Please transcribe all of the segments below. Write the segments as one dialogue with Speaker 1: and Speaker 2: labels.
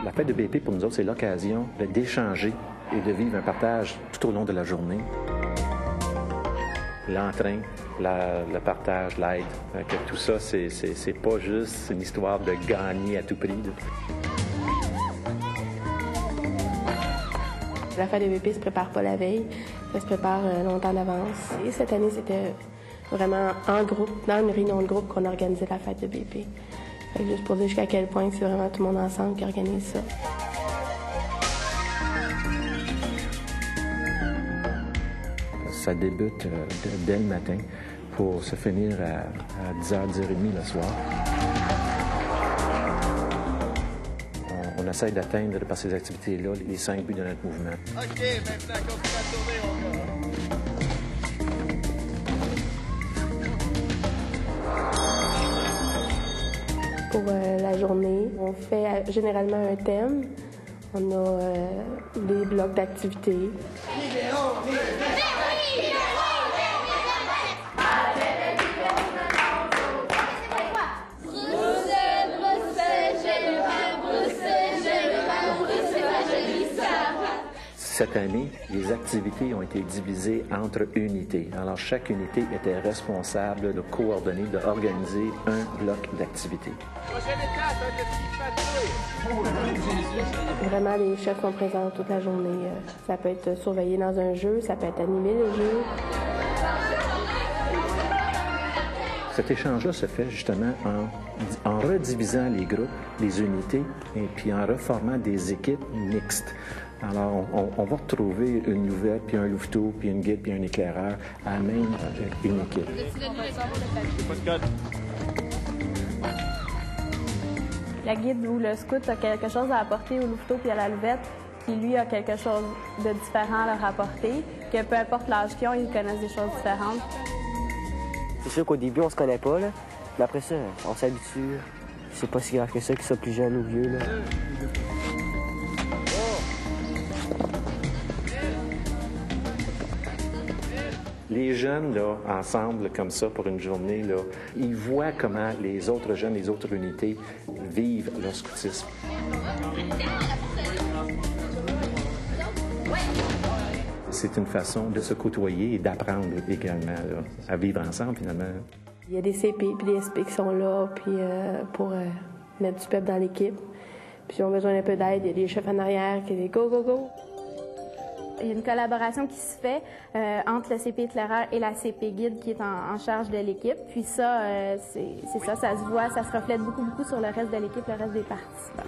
Speaker 1: La fête de BP, pour nous autres, c'est l'occasion d'échanger et de vivre un partage tout au long de la journée. L'entrain, le partage, l'aide, tout ça, c'est pas juste une histoire de gagner à tout prix.
Speaker 2: La fête de BP se prépare pas la veille, ça se prépare longtemps d'avance. Et cette année, c'était vraiment en groupe, dans une réunion de groupe qu'on organisait la fête de BP. Fait que juste pour dire jusqu'à quel point c'est vraiment tout le monde ensemble qui organise ça.
Speaker 1: Ça débute dès le matin pour se finir à 10h, 10h30 le soir. On essaie d'atteindre par ces activités-là les 5 buts de notre mouvement.
Speaker 3: OK, maintenant, continue à tourner, mon gars.
Speaker 2: Pour la journée, on fait généralement un thème. On a des blocs d'activités.
Speaker 1: Cette année, les activités ont été divisées entre unités. Alors, chaque unité était responsable de coordonner, d'organiser un bloc d'activités.
Speaker 2: Vraiment, les chefs sont présents toute la journée. Ça peut être surveillé dans un jeu, ça peut être animé le jeu.
Speaker 1: Cet échange-là se fait justement en redivisant les groupes, les unités, et puis en reformant des équipes mixtes. Alors, on va retrouver une nouvelle, puis un louveteau, puis une guide, puis un éclaireur à même une équipe.
Speaker 4: La guide ou le scout a quelque chose à apporter au louveteau puis à la louvette, qui lui a quelque chose de différent à leur apporter, que peu importe l'âge qu'ils ont, ils connaissent des choses différentes.
Speaker 5: C'est sûr qu'au début, on se connaît pas, là. Mais après ça, on s'habitue. C'est pas si grave que ça, qu'ils soient plus jeunes ou vieux, là.
Speaker 1: Les jeunes, là, ensemble, comme ça, pour une journée, là, ils voient comment les autres jeunes, les autres unités vivent leur scoutisme. C'est une façon de se côtoyer et d'apprendre également là, à vivre ensemble, finalement.
Speaker 2: Il y a des CP et des SP qui sont là puis, pour mettre du pep dans l'équipe. Puis ils ont besoin d'un peu d'aide. Il y a des chefs en arrière qui disent « go, go, go ».
Speaker 4: Il y a une collaboration qui se fait entre le CP éclaireur et la CP guide qui est en charge de l'équipe. Puis ça, c'est ça se voit, ça se reflète beaucoup sur le reste de l'équipe, le reste des participants.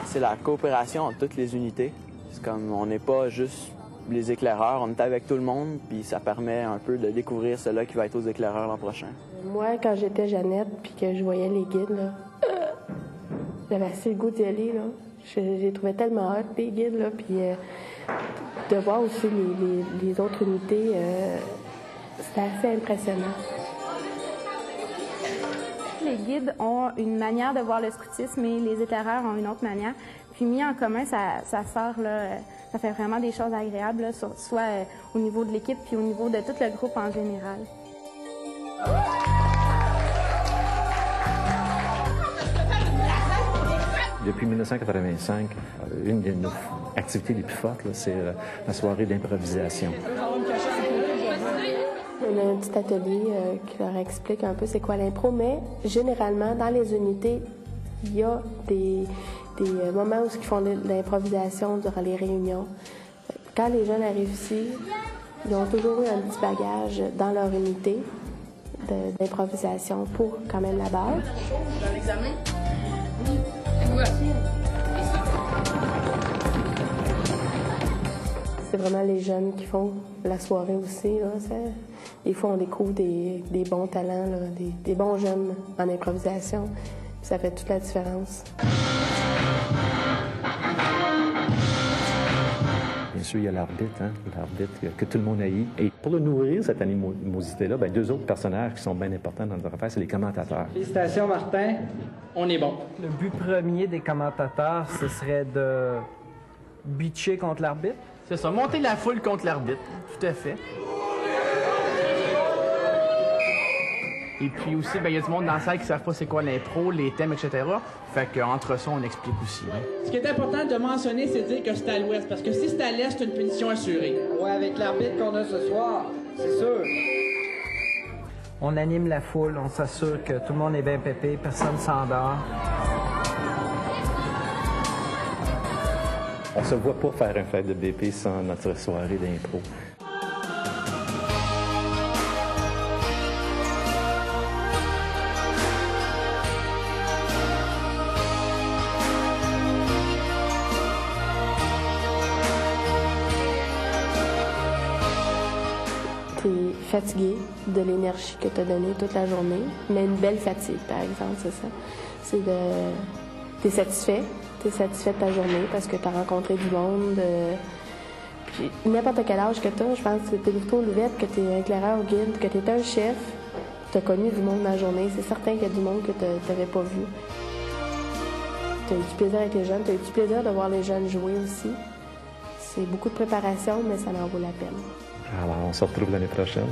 Speaker 5: C'est la coopération entre toutes les unités. C'est comme, on n'est pas juste les éclaireurs, on est avec tout le monde, puis ça permet un peu de découvrir ceux-là qui va être aux éclaireurs l'an prochain.
Speaker 2: Moi, quand j'étais Jeannette puis que je voyais les guides, là, j'avais assez le goût d'y aller, là. Je les trouvais tellement hot, les guides, là, puis de voir aussi les autres unités, c'était assez impressionnant.
Speaker 4: Les guides ont une manière de voir le scoutisme et les éclaireurs ont une autre manière. Puis mis en commun, ça sort, là, ça fait vraiment des choses agréables, là, soit au niveau de l'équipe puis au niveau de tout le groupe en général.
Speaker 1: Depuis 1985, une de nos activités les plus fortes, c'est la soirée d'improvisation.
Speaker 2: On a un petit atelier qui leur explique un peu c'est quoi l'impro, mais généralement, dans les unités, il y a des moments où ils font de l'improvisation durant les réunions. Quand les jeunes arrivent ici, ils ont toujours eu un petit bagage dans leur unité d'improvisation pour quand même la base.
Speaker 3: Dans l'examen?
Speaker 2: C'est vraiment les jeunes qui font la soirée aussi. Là. Des fois, on découvre des bons talents, là, des bons jeunes en improvisation. Ça fait toute la différence.
Speaker 1: Bien sûr, il y a l'arbitre, l'arbitre que tout le monde haït. Et pour le nourrir, cette animosité-là, bien, deux autres personnages qui sont bien importants dans notre affaire, c'est les commentateurs.
Speaker 6: Félicitations, Martin. On est bon.
Speaker 7: Le but premier des commentateurs, ce serait de bitcher contre l'arbitre.
Speaker 6: C'est ça, monter la foule contre l'arbitre. Tout à fait. Et puis aussi, il y a du monde dans la salle qui ne savent pas c'est quoi l'impro, les thèmes, etc. Fait qu'entre ça, on explique aussi. Hein.
Speaker 8: Ce qui est important de mentionner, c'est de dire que c'est à l'ouest, parce que si c'est à l'est, c'est une punition assurée.
Speaker 9: Ouais, avec l'arbitre qu'on a ce soir, c'est sûr.
Speaker 7: On anime la foule, on s'assure que tout le monde est bien pépé, personne s'endort.
Speaker 1: On se voit pas faire un fête de BP sans notre soirée d'impro.
Speaker 2: T'es fatigué de l'énergie que t'as donnée toute la journée, mais une belle fatigue, par exemple, c'est ça. C'est de... T'es satisfait. T'es satisfait de ta journée parce que t'as rencontré du monde. Puis n'importe quel âge que t'as, je pense que t'es plutôt ouverte, que t'es éclaireur ou guide, que t'es un chef, t'as connu du monde dans la journée. C'est certain qu'il y a du monde que t'avais pas vu. T'as eu du plaisir avec les jeunes, t'as eu du plaisir de voir les jeunes jouer aussi. C'est beaucoup de préparation, mais ça en vaut la peine.
Speaker 1: Alors, on se retrouve l'année prochaine.